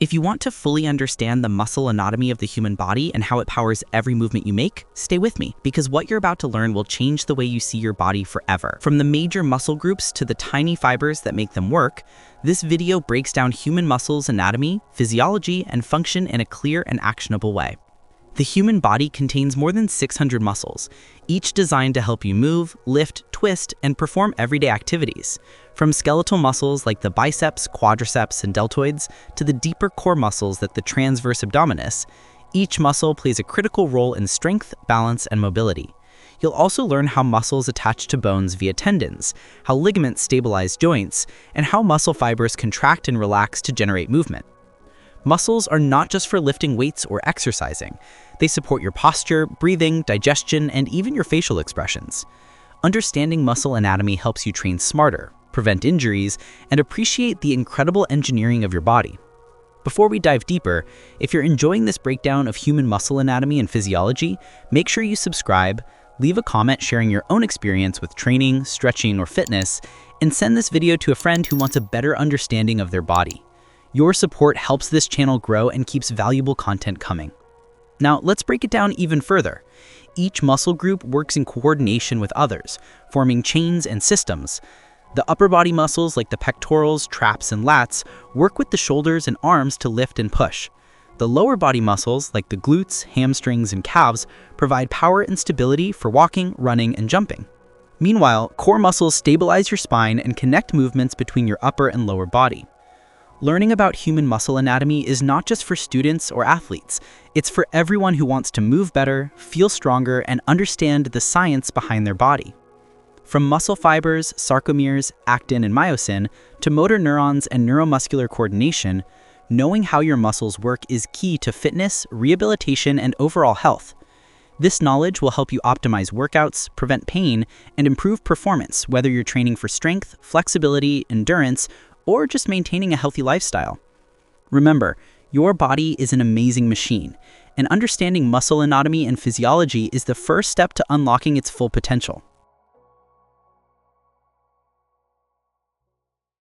If you want to fully understand the muscle anatomy of the human body and how it powers every movement you make, stay with me, because what you're about to learn will change the way you see your body forever. From the major muscle groups to the tiny fibers that make them work, this video breaks down human muscles' anatomy, physiology, and function in a clear and actionable way. The human body contains more than 600 muscles, each designed to help you move, lift, twist, and perform everyday activities. From skeletal muscles like the biceps, quadriceps, and deltoids, to the deeper core muscles like the transverse abdominis, each muscle plays a critical role in strength, balance, and mobility. You'll also learn how muscles attach to bones via tendons, how ligaments stabilize joints, and how muscle fibers contract and relax to generate movement. Muscles are not just for lifting weights or exercising. They support your posture, breathing, digestion, and even your facial expressions. Understanding muscle anatomy helps you train smarter, prevent injuries, and appreciate the incredible engineering of your body. Before we dive deeper, if you're enjoying this breakdown of human muscle anatomy and physiology, make sure you subscribe, leave a comment sharing your own experience with training, stretching, or fitness, and send this video to a friend who wants a better understanding of their body. Your support helps this channel grow and keeps valuable content coming. Now, let's break it down even further. Each muscle group works in coordination with others, forming chains and systems. The upper body muscles like the pectorals, traps, and lats work with the shoulders and arms to lift and push. The lower body muscles like the glutes, hamstrings, and calves provide power and stability for walking, running, and jumping. Meanwhile, core muscles stabilize your spine and connect movements between your upper and lower body. Learning about human muscle anatomy is not just for students or athletes. It's for everyone who wants to move better, feel stronger, and understand the science behind their body. From muscle fibers, sarcomeres, actin, and myosin, to motor neurons and neuromuscular coordination, knowing how your muscles work is key to fitness, rehabilitation, and overall health. This knowledge will help you optimize workouts, prevent pain, and improve performance, whether you're training for strength, flexibility, endurance, or just maintaining a healthy lifestyle. Remember, your body is an amazing machine, and understanding muscle anatomy and physiology is the first step to unlocking its full potential.